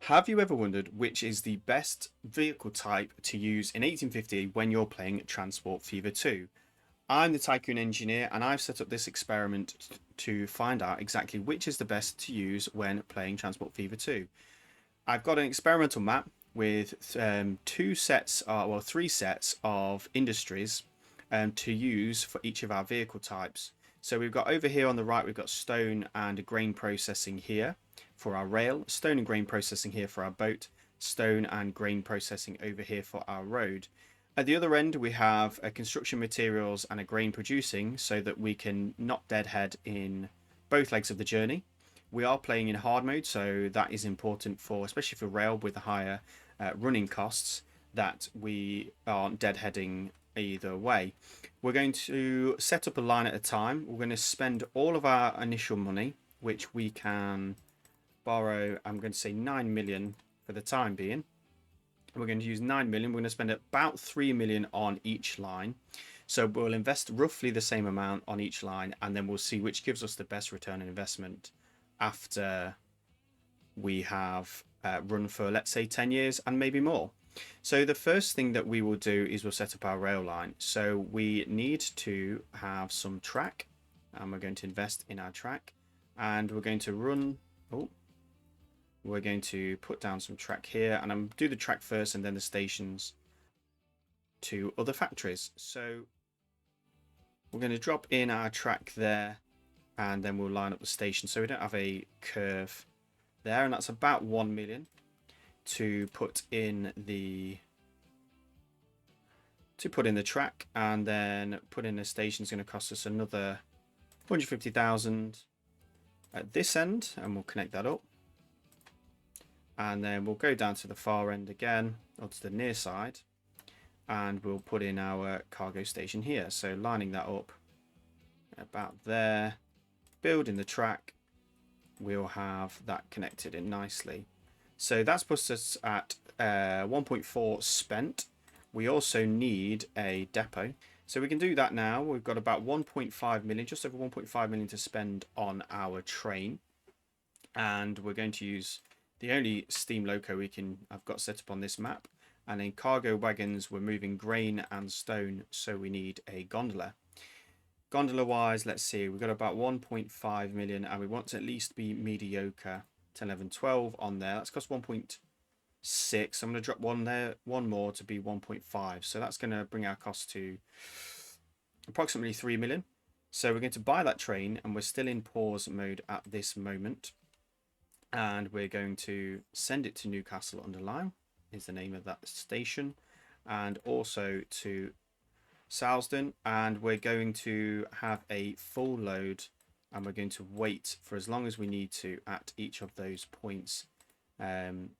Have you ever wondered which is the best vehicle type to use in 1850 when you're playing Transport Fever 2? I'm the Tycoon engineer and I've set up this experiment to find out exactly which is the best to use when playing Transport Fever 2. I've got an experimental map with three sets of industries to use for each of our vehicle types. So we've got over here on the right, we've got stone and grain processing here for our rail, stone and grain processing here for our boat, stone and grain processing over here for our road. At the other end, we have a construction materials and a grain producing so that we can not deadhead in both legs of the journey. We are playing in hard mode, so that is important for, especially for rail with the higher running costs, that we aren't deadheading either way. We're going to set up a line at a time. We're going to spend all of our initial money, which we can borrow. I'm going to say 9 million for the time being. We're going to use 9 million. We're going to spend about 3 million on each line. So we'll invest roughly the same amount on each line, and then we'll see which gives us the best return on investment after we have run for, let's say, 10 years and maybe more. So the first thing that we will do is we'll set up our rail line. So we need to have some track, and we're going to invest in our track, and we're going to run. We're going to put down some track here, and I'm do the track first and then the stations to other factories. So we're going to drop in our track there, and then we'll line up the station so we don't have a curve there, and that's about 1 million to put in the track, and then put in the station is going to cost us another 150,000 at this end, and we'll connect that up. And then we'll go down to the far end again, or to the near side, and we'll put in our cargo station here. So lining that up about there, building the track, we'll have that connected in nicely. So that's puts us at 1.4 spent. We also need a depot. So we can do that now. We've got about 1.5 million, just over 1.5 million to spend on our train. And we're going to use the only steam loco I've got set up on this map. And in cargo wagons, we're moving grain and stone, so we need a gondola. Gondola wise, let's see, we've got about 1.5 million, and we want to at least be mediocre, 10, 11, 12 on there. That's cost 1.6. I'm going to drop one more to be 1.5. So that's going to bring our cost to approximately 3 million. So we're going to buy that train, and we're still in pause mode at this moment. And we're going to send it to Newcastle under Lyme, is the name of that station, and also to Salisbury, and we're going to have a full load, and we're going to wait for as long as we need to at each of those points,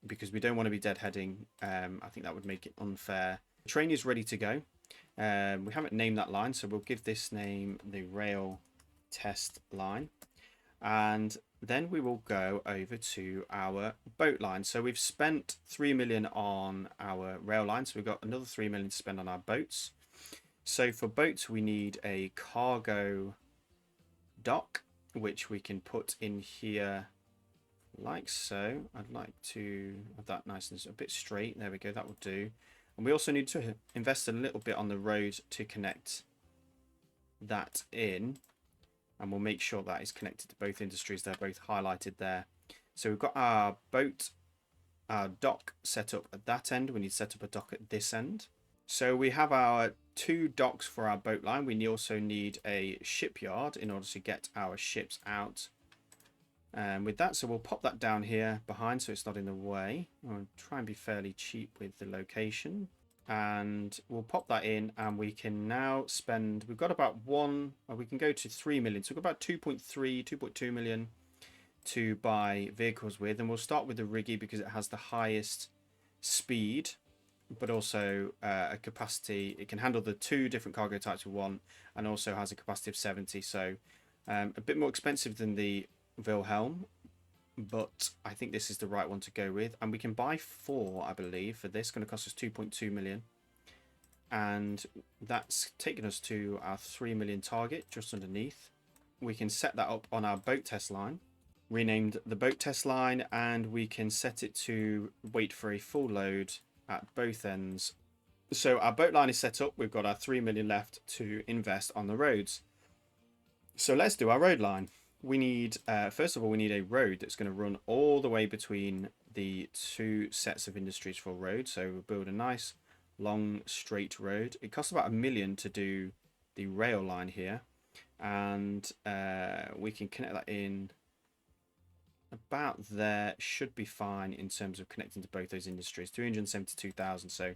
because we don't want to be deadheading. I think that would make it unfair. The train is ready to go. We haven't named that line, so we'll give this name the rail test line, and then we will go over to our boat line. So we've spent 3 million on our rail line, so we've got another 3 million to spend on our boats. So for boats, we need a cargo dock, which we can put in here like so. I'd like to have that nice and a bit straight. There we go, that will do. And we also need to invest a little bit on the road to connect that in. And we'll make sure that is connected to both industries. They're both highlighted there. So we've got our boat, our dock set up at that end. We need to set up a dock at this end. So we have our 2 docks for our boat line. We also need a shipyard in order to get our ships out. And with that, so we'll pop that down here behind so it's not in the way. I'll try and be fairly cheap with the location. And we'll pop that in, and we can now spend, we've got about we can go to 3 million. So we've got about 2.2 million to buy vehicles with. And we'll start with the Riggy because it has the highest speed, but also a capacity. It can handle the 2 different cargo types with one, and also has a capacity of 70. So a bit more expensive than the Wilhelm, but I think this is the right one to go with. And we can buy 4, I believe, for this. Going to cost us 2.2 million, and that's taken us to our 3 million target just underneath. We can set that up on our boat test line, renamed the boat test line, and we can set it to wait for a full load at both ends. So our boat line is set up. We've got our 3 million left to invest on the roads. So let's do our road line. We need, first of all, we need a road that's going to run all the way between the two sets of industries for road. So we'll build a nice long straight road. It costs about $1 million to do the rail line here, and we can connect that in about there. Should be fine in terms of connecting to both those industries. 372,000. So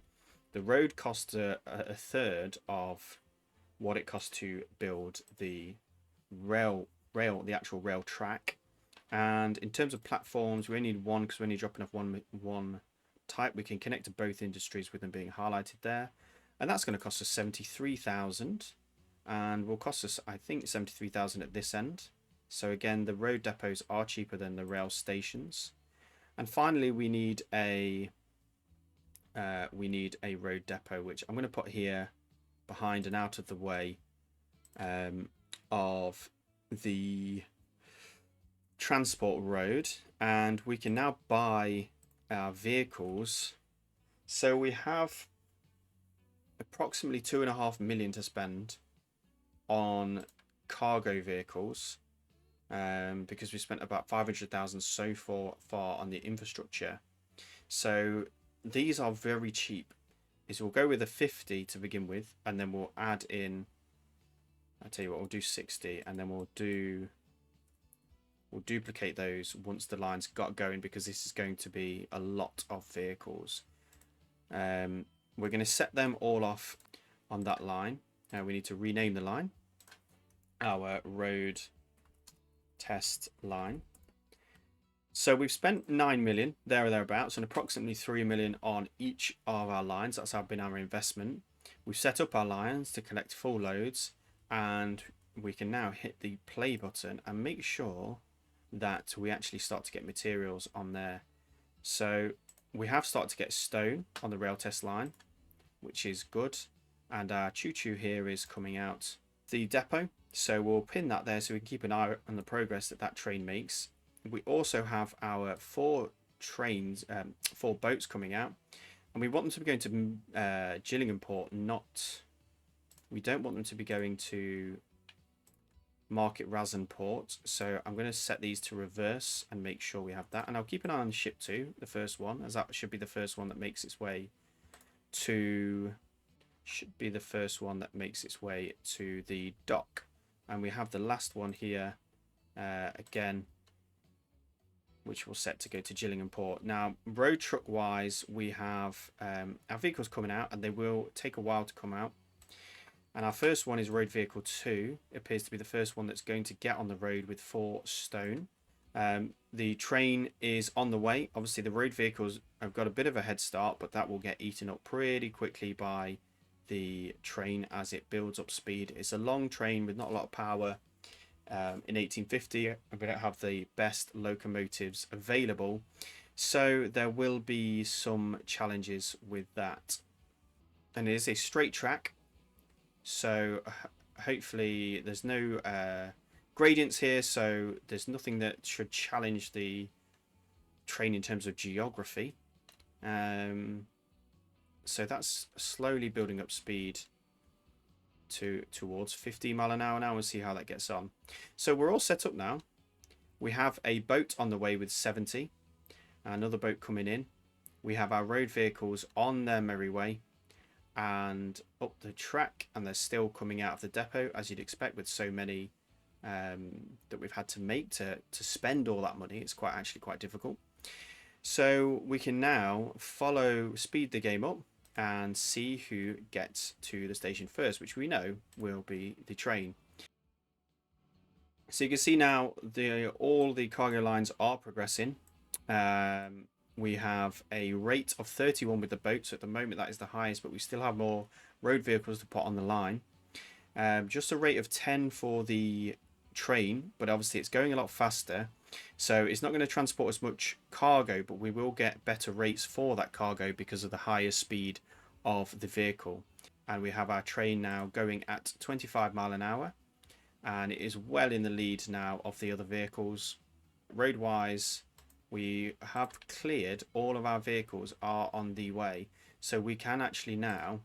the road costs a third of what it costs to build the the actual rail track. And in terms of platforms, we only need one because we're only dropping off one type. We can connect to both industries with them being highlighted there, and that's going to cost us 73,000, and will cost us, I think, 73,000 at this end. So again, the road depots are cheaper than the rail stations. And finally, we need a road depot, which I'm going to put here behind and out of the way of the transport road, and we can now buy our vehicles. So we have approximately 2.5 million to spend on cargo vehicles, because we spent about 500,000 so far on the infrastructure. So these are very cheap. Is we'll go with a 50 to begin with, and then we'll add in, I'll tell you what, we'll do 60, and then we'll duplicate those once the lines got going, because this is going to be a lot of vehicles. We're going to set them all off on that line. Now we need to rename the line, our road test line. So we've spent 9 million there or thereabouts, and approximately 3 million on each of our lines. That's been our investment. We've set up our lines to collect full loads, and we can now hit the play button and make sure that we actually start to get materials on there. So we have started to get stone on the rail test line, which is good, and our choo-choo here is coming out the depot. So we'll pin that there so we can keep an eye on the progress that train makes. We also have our 4 boats coming out, and we want them to be going to Gillingham Port. We don't want them to be going to Market Rasen Port. So I'm going to set these to reverse and make sure we have that. And I'll keep an eye on ship 2, the first one, as that should be the first one that makes its way to the dock. And we have the last one here again, which we'll set to go to Gillingham Port. Now, road truck wise, we have our vehicles coming out, and they will take a while to come out. And our first one is road vehicle 2. It appears to be the first one that's going to get on the road with 4 stone. The train is on the way. Obviously, the road vehicles have got a bit of a head start, but that will get eaten up pretty quickly by the train as it builds up speed. It's a long train with not a lot of power. In 1850, we don't have the best locomotives available, so there will be some challenges with that. And it is a straight track, so hopefully there's no gradients here, so there's nothing that should challenge the train in terms of geography. So that's slowly building up speed towards 50 mile an hour now. We'll see how that gets on. So we're all set up now. We have a boat on the way with 70, another boat coming in. We have our road vehicles on their merry way and up the track, and they're still coming out of the depot, as you'd expect with so many that we've had to make to spend all that money. It's actually quite difficult. So we can now speed the game up and see who gets to the station first, which we know will be the train. So you can see now all the cargo lines are progressing. We have a rate of 31 with the boat, so at the moment that is the highest, but we still have more road vehicles to put on the line. Just a rate of 10 for the train, but obviously it's going a lot faster, so it's not going to transport as much cargo, but we will get better rates for that cargo because of the higher speed of the vehicle. And we have our train now going at 25 mile an hour, and it is well in the lead now of the other vehicles. road wise, we have cleared all of our vehicles are on the way. So we can actually now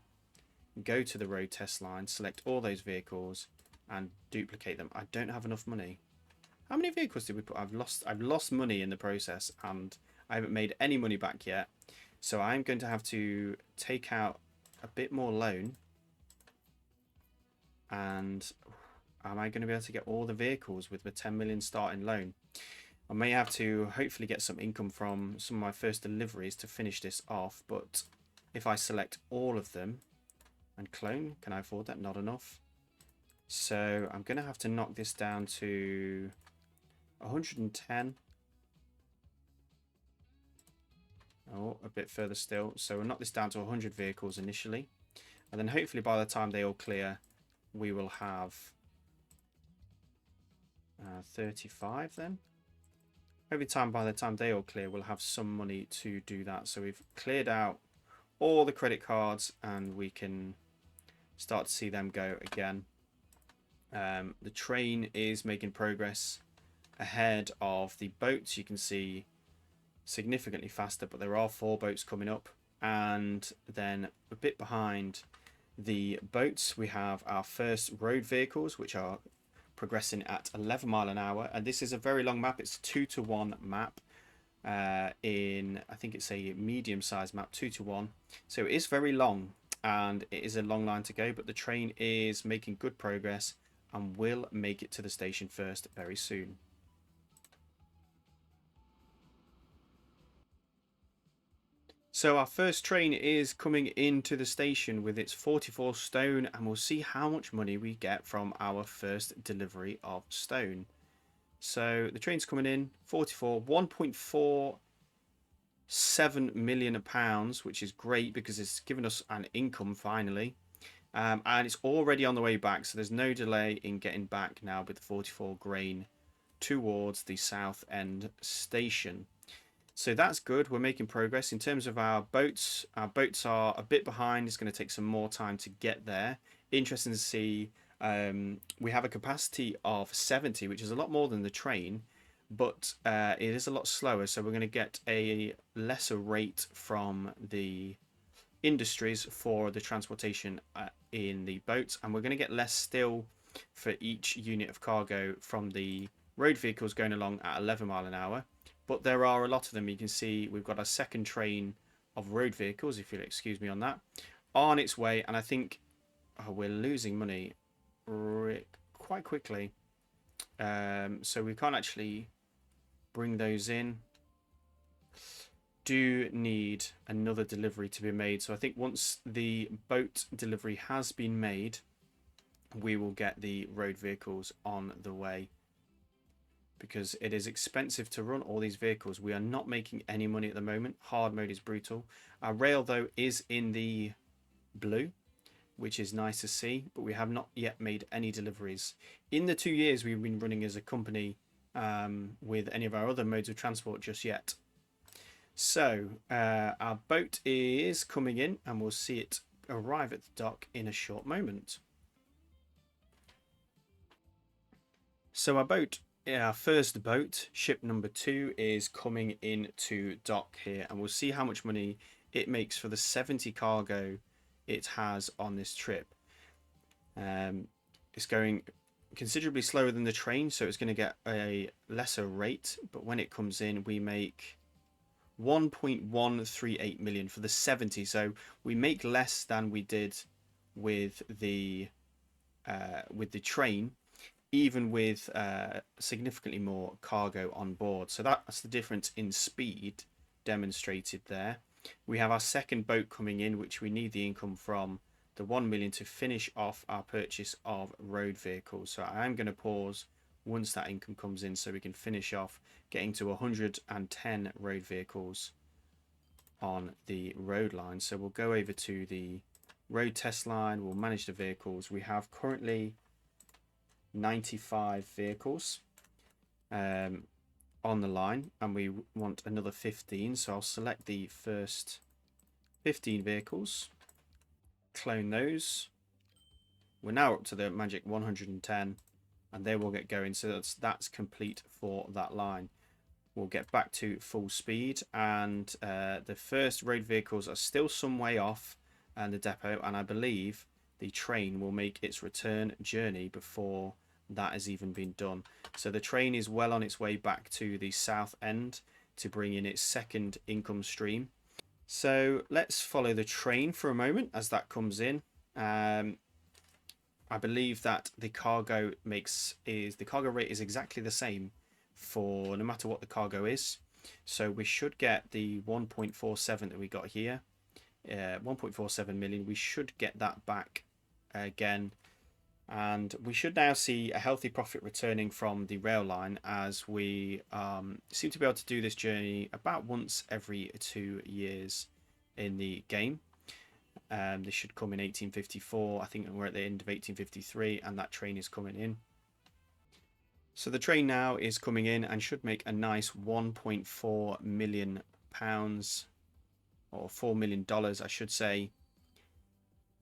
go to the road test line, select all those vehicles and duplicate them. I don't have enough money. How many vehicles did we put? I've lost money in the process and I haven't made any money back yet. So I'm going to have to take out a bit more loan. And am I going to be able to get all the vehicles with the 10 million starting loan? I may have to hopefully get some income from some of my first deliveries to finish this off. But if I select all of them and clone, can I afford that? Not enough. So I'm going to have to knock this down to 110. Oh, a bit further still. So we'll knock this down to 100 vehicles initially. And then hopefully by the time they all clear, we will have 35 then. Every time by the time they all clear, we'll have some money to do that. So we've cleared out all the credit cards and we can start to see them go again. The train is making progress ahead of the boats. You can see significantly faster, but there are 4 boats coming up. And then a bit behind the boats, we have our first road vehicles, which are progressing at 11 mile an hour. And this is a very long map. It's a 2-to-1 map. I think it's a medium-sized map, 2-to-1. So it is very long and it is a long line to go, but the train is making good progress and will make it to the station first very soon. So our first train is coming into the station with its 44 stone, and we'll see how much money we get from our first delivery of stone. So the train's coming in, 44, 1.47 million pounds, which is great because it's given us an income finally. And it's already on the way back, so there's no delay in getting back now with the 44 grain towards the South End station. So that's good. We're making progress. In terms of our boats are a bit behind. It's going to take some more time to get there. Interesting to see. We have a capacity of 70, which is a lot more than the train, but it is a lot slower. So we're going to get a lesser rate from the industries for the transportation in the boats, and we're going to get less still for each unit of cargo from the road vehicles going along at 11 mile an hour. But there are a lot of them. You can see we've got a second train of road vehicles, if you'll excuse me on that, on its way. And I think we're losing money quite quickly. So we can't actually bring those in. Do need another delivery to be made. So I think once the boat delivery has been made, we will get the road vehicles on the way. Because it is expensive to run all these vehicles. We are not making any money at the moment. Hard mode is brutal. Our rail, though, is in the blue, which is nice to see, but we have not yet made any deliveries. In the 2 years we've been running as a company with any of our other modes of transport just yet. So our boat is coming in and we'll see it arrive at the dock in a short moment. So our first boat, ship number 2, is coming into dock here, and we'll see how much money it makes for the 70 cargo it has on this trip. It's going considerably slower than the train, so it's going to get a lesser rate, but when it comes in we make 1.138 million for the 70, so we make less than we did with the train, even with significantly more cargo on board. So that's the difference in speed demonstrated there. We have our second boat coming in, which we need the income from the 1 million to finish off our purchase of road vehicles. So I am going to pause once that income comes in so we can finish off getting to 110 road vehicles on the road line. So we'll go over to the road test line. We'll manage the vehicles. We have currently 95 vehicles on the line, and we want another 15, so I'll select the first 15 vehicles, clone those. We're now up to the magic 110, and they will get going. So that's complete for that line. we'll get back to full speed, and the first road vehicles are still some way off the depot, and I believe the train will make its return journey before that has even been done. So the train is well on its way back to the south end to bring in its second income stream. So let's follow the train for a moment as that comes in. I believe that the cargo rate is exactly the same for no matter what the cargo is. So we should get the 1.47 that we got here, 1.47 million. We should get that back again, and we should now see a healthy profit returning from the rail line, as we seem to be able to do this journey about once every 2 years in the game. This should come in 1854. I think we're at the end of 1853, and that train is coming in. So the train now is coming in and should make a nice 1.4 million pounds, or $4 million, I should say.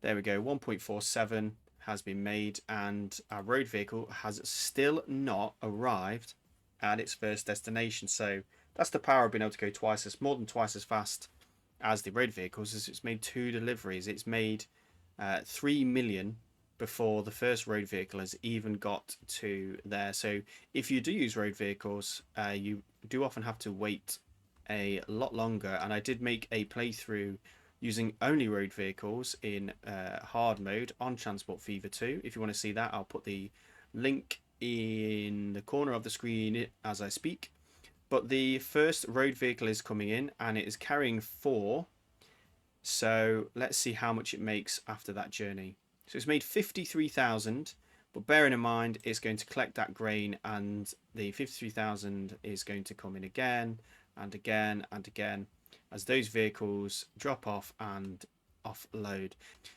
There we go, 1.47 has been made, and our road vehicle has still not arrived at its first destination. So that's the power of being able to go more than twice as fast as the road vehicles. Is it's made 2 deliveries. It's made 3 million before the first road vehicle has even got to there. So if you do use road vehicles, you do often have to wait a lot longer. And I did make a playthrough using only road vehicles in hard mode on Transport Fever 2. If you want to see that, I'll put the link in the corner of the screen as I speak. But the first road vehicle is coming in, and it is carrying 4. So let's see how much it makes after that journey. So it's made 53,000, but bearing in mind it's going to collect that grain, and the 53,000 is going to come in again and again and again as those vehicles drop off and offload.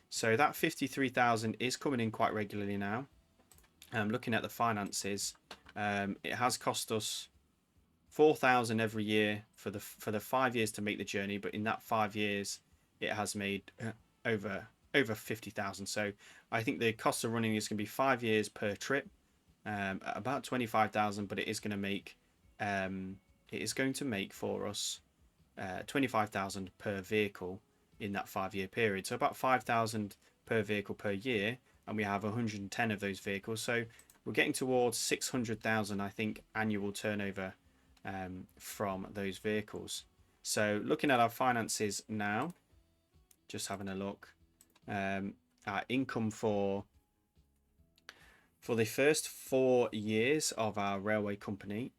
So that 53,000 is coming in quite regularly now. Looking at the finances, it has cost us 4,000 every year for the 5 years to make the journey, but in that 5 years it has made over 50,000. So I think the cost of running is going to be 5 years per trip, about 25,000, but it is going to make for us 25,000 per vehicle in that 5-year period. So about 5,000 per vehicle per year, and we have 110 of those vehicles. So we're getting towards 600,000, I think, annual turnover from those vehicles. So looking at our finances now, just having a look, our income for the first 4 years of our railway company,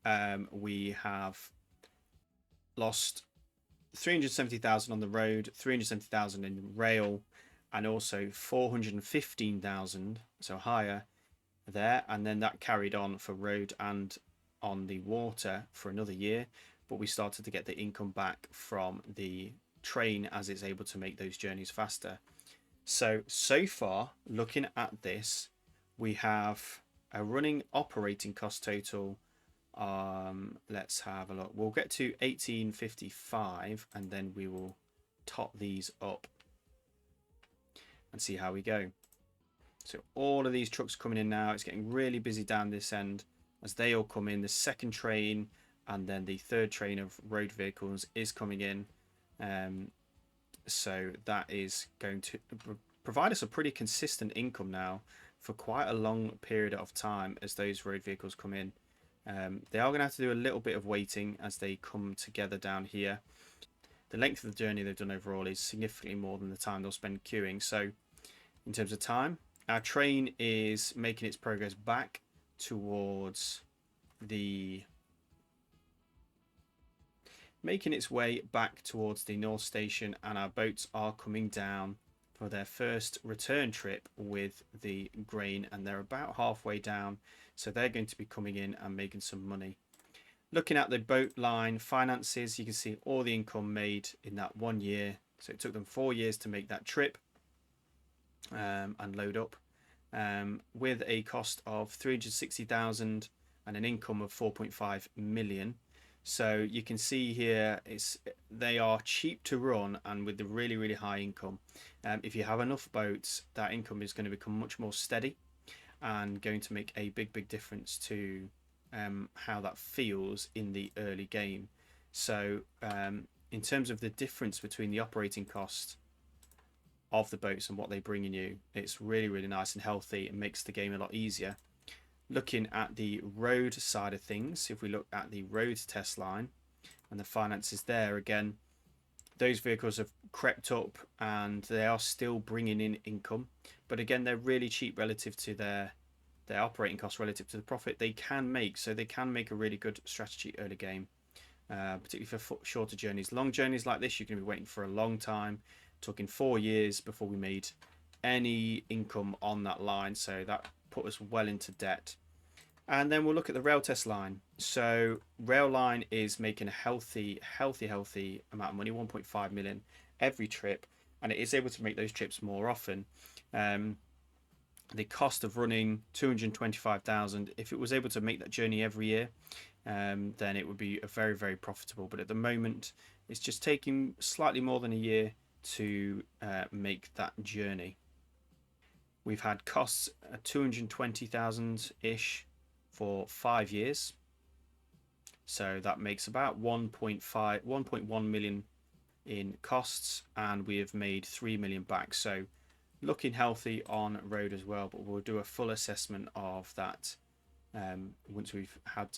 we have lost 370,000 on the road, 370,000 in rail, and also 415,000, so higher there. And then that carried on for road and on the water for another year, but we started to get the income back from the train as it's able to make those journeys faster. So far, looking at this, we have a running operating cost total. Let's have a look. We'll get to 1855, and then we will top these up and see how we go. So all of these trucks coming in now. It's getting really busy down this end as they all come in. The second train and then the third train of road vehicles is coming in. So that is going to provide us a pretty consistent income now for quite a long period of time as those road vehicles come in. They are going to have to do a little bit of waiting as they come together down here. The length of the journey they've done overall is significantly more than the time they'll spend queuing. So in terms of time, our train is making its progress back towards making its way back towards the North Station, and our boats are coming down for their first return trip with the grain, and they're about halfway down, so they're going to be coming in and making some money. Looking at the boat line finances, you can see all the income made in that 1 year. So it took them 4 years to make that trip and load up, with a cost of 360,000 and an income of 4.5 million. So you can see here they are cheap to run, and with the really high income, if you have enough boats, that income is going to become much more steady and going to make a big difference to how that feels in the early game. So in terms of the difference between the operating cost of the boats and what they bring in you, it's really, really nice and healthy. It makes the game a lot easier. Looking at the road side of things, if we look at the road test line and the finances there, again, those vehicles have crept up and they are still bringing in income, but again, they're really cheap relative to their operating costs relative to the profit they can make. So they can make a really good strategy early game, particularly for shorter journeys. Long journeys like this, you're going to be waiting for a long time, talking 4 years before we made any income on that line. So that put us well into debt. And then we'll look at the rail test line. So rail line is making a healthy amount of money, 1.5 million every trip, and it is able to make those trips more often. The cost of running 225,000, if it was able to make that journey every year, then it would be a very, very profitable. But at the moment, it's just taking slightly more than a year to make that journey. We've had costs 220,000 ish for 5 years, so that makes about 1.1 million in costs, and we have made 3 million back. So looking healthy on road as well, but we'll do a full assessment of that once we've had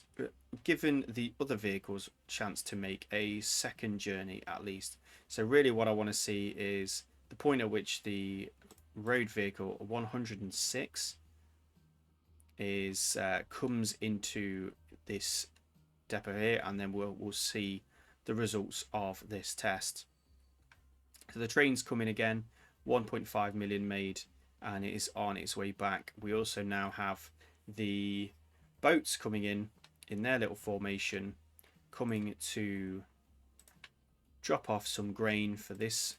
given the other vehicles chance to make a second journey at least. So really what I want to see is the point at which the road vehicle 106 is comes into this depot here, and then we'll see the results of this test. So the train's coming again, 1.5 million made, and it is on its way back. We also now have the boats coming in their little formation, coming to drop off some grain for this,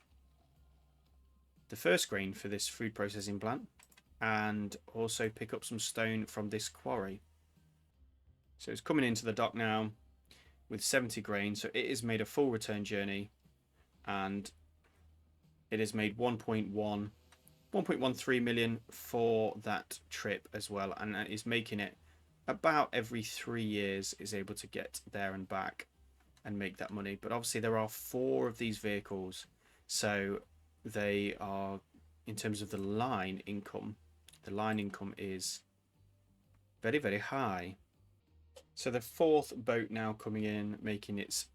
the first grain for this food processing plant, and also pick up some stone from this quarry. So it's coming into the dock now with 70 grain. So it has made a full return journey, and it has made 1.13 million for that trip as well, and that is making it about every 3 years is able to get there and back and make that money. But obviously there are 4 of these vehicles, so they are, in terms of the line income is very, very high. So the 4th boat now coming in, making its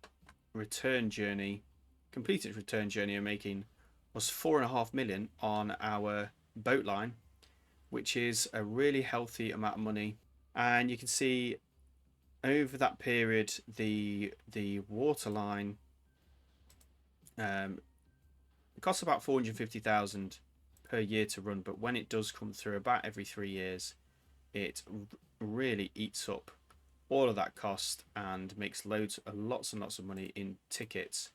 return journey, complete its return journey, and making was 4.5 million on our boat line, which is a really healthy amount of money. And you can see over that period the water line costs about 450,000 per year to run, but when it does come through about every 3 years, it really eats up all of that cost and makes lots and lots of money in tickets.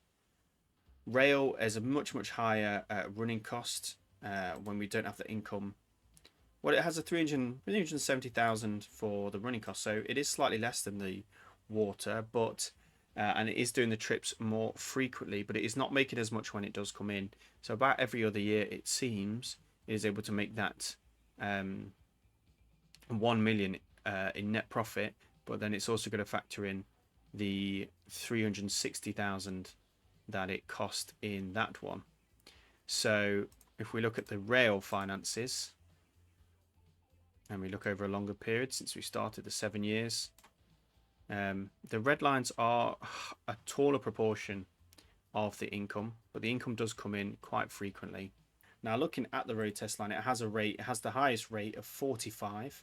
Rail is a much higher running cost when we don't have the income. Well, it has a 370,000 for the running cost, so it is slightly less than the water, but and it is doing the trips more frequently, but it is not making as much when it does come in. So about every other year, it seems, it is able to make that 1 million in net profit, but then it's also going to factor in the 360,000 that it cost in that one. So if we look at the rail finances and we look over a longer period since we started the 7 years, the red lines are a taller proportion of the income, but the income does come in quite frequently. Now looking at the road test line, it has the highest rate of 45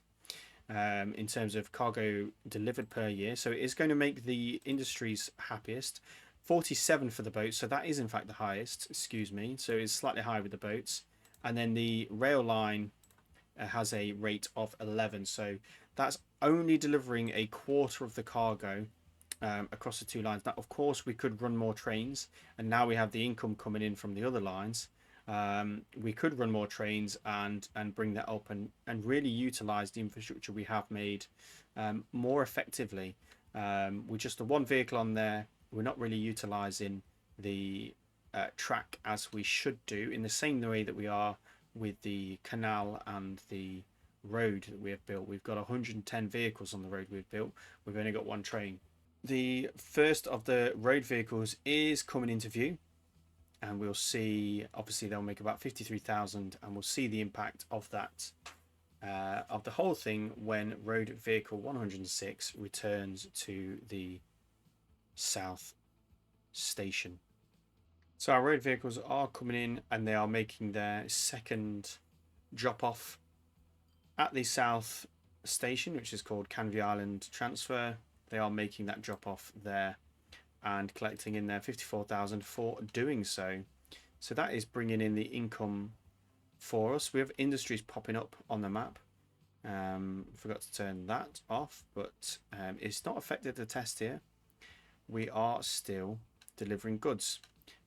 in terms of cargo delivered per year, so it is going to make the industry's happiest. 47 for the boats, so that is in fact the highest, so it's slightly higher with the boats. And then the rail line has a rate of 11, so that's only delivering a quarter of the cargo across the 2 lines. Now of course we could run more trains, and now we have the income coming in from the other lines. We could run more trains and bring that up and really utilize the infrastructure we have made more effectively. With just the 1 vehicle on there, we're not really utilizing the track as we should do, in the same way that we are with the canal and the road that we have built. We've got 110 vehicles on the road we've built. We've only got one train. The first of the road vehicles is coming into view, and we'll see, obviously they'll make about 53,000, and we'll see the impact of that, of the whole thing, when road vehicle 106 returns to the south station. So our road vehicles are coming in, and they are making their second drop off at the south station, which is called Canvey Island Transfer. They are making that drop off there and collecting in their 54,000 for doing so. So that is bringing in the income for us. We have industries popping up on the map. Forgot to turn that off, but it's not affected the test here. We are still delivering goods,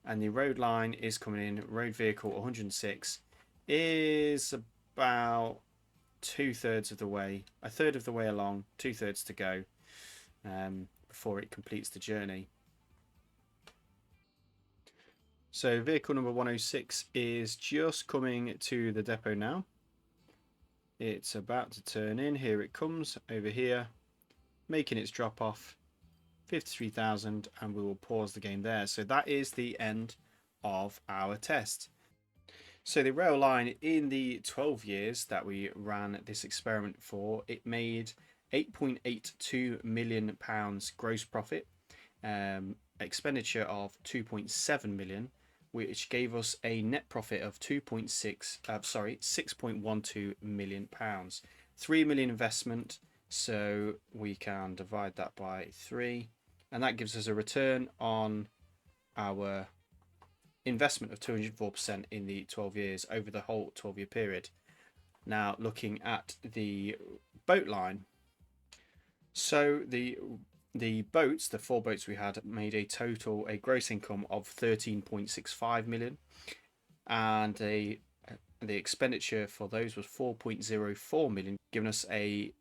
and the road line is coming in. Road vehicle 106 is about 2/3 of the way, a third of the way along, 2/3 to go before it completes the journey. So vehicle number 106 is just coming to the depot now. It's about to turn in. Here it comes over here, making its drop off, 53,000, and we will pause the game there. So that is the end of our test. So the rail line, in the 12 years that we ran this experiment for, it made £8.82 million gross profit, expenditure of 2.7 million, which gave us a net profit of 6.12 million pounds. 3 million investment, so we can divide that by 3, and that gives us a return on our investment of 204% in the 12 years over the whole 12-year period. Now looking at the boat line, so the boats, the 4 boats we had, made a gross income of 13.65 million, and the expenditure for those was 4.04 million, giving us a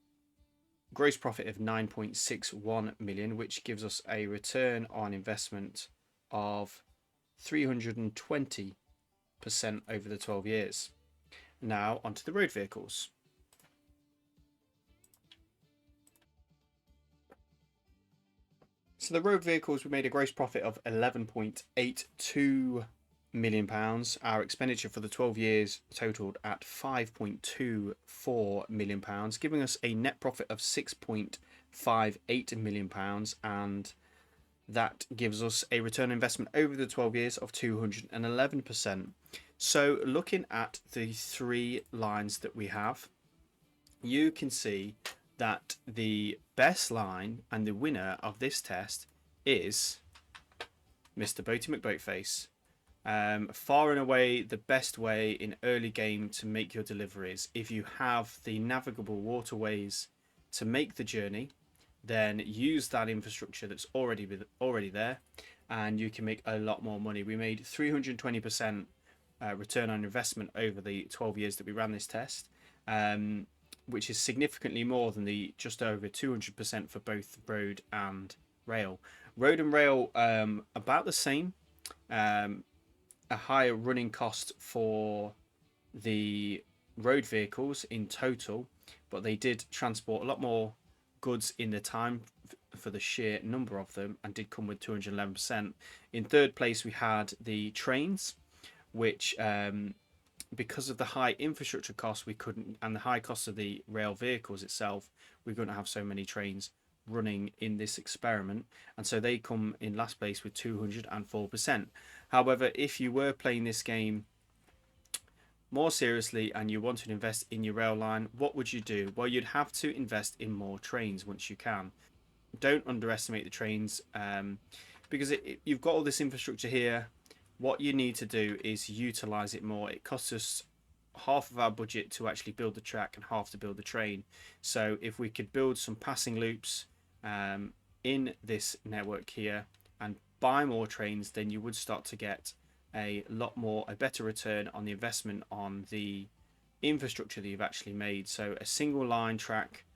gross profit of 9.61 million, which gives us a return on investment of 320% over the 12 years. Now onto the road vehicles. So the road vehicles, we made a gross profit of £11.82 million. Our expenditure for the 12 years totaled at £5.24 million, giving us a net profit of £6.58 million, and that gives us a return on investment over the 12 years of 211%. So looking at the 3 lines that we have, you can see that the best line and the winner of this test is Mr. Boaty McBoatface. Far and away the best way in early game to make your deliveries. If you have the navigable waterways to make the journey, then use that infrastructure that's already there, and you can make a lot more money. We made 320% return on investment over the 12 years that we ran this test, which is significantly more than the just over 200% for both road and rail. Road and rail about the same, a higher running cost for the road vehicles in total, but they did transport a lot more goods in the time for the sheer number of them, and did come with 211%. In third place we had the trains, which because of the high infrastructure costs we couldn't, and the high cost of the rail vehicles itself, we couldn't have so many trains running in this experiment, and so they come in last place with 204%. However, if you were playing this game more seriously and you want to invest in your rail line, what would you do? Well, you'd have to invest in more trains once you can. Don't underestimate the trains, because you've got all this infrastructure here. What you need to do is utilize it more. It costs us half of our budget to actually build the track and half to build the train. So if we could build some passing loops in this network here and buy more trains, then you would start to get a better return on the investment on the infrastructure that you've actually made. So a single line track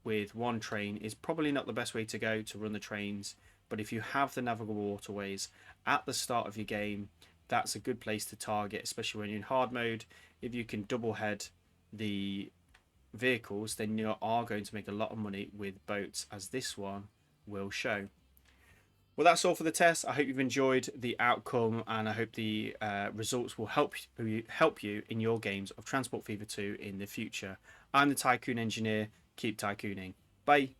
with one train is probably not the best way to go to run the trains, but if you have the navigable waterways at the start of your game, that's a good place to target, especially when you're in hard mode. If you can double head the vehicles, then you are going to make a lot of money with boats, as this one will show. Well, that's all for the test. I hope you've enjoyed the outcome, and I hope the results will help you in your games of Transport Fever 2 in the future. I'm the Tycoon Engineer. Keep tycooning. Bye.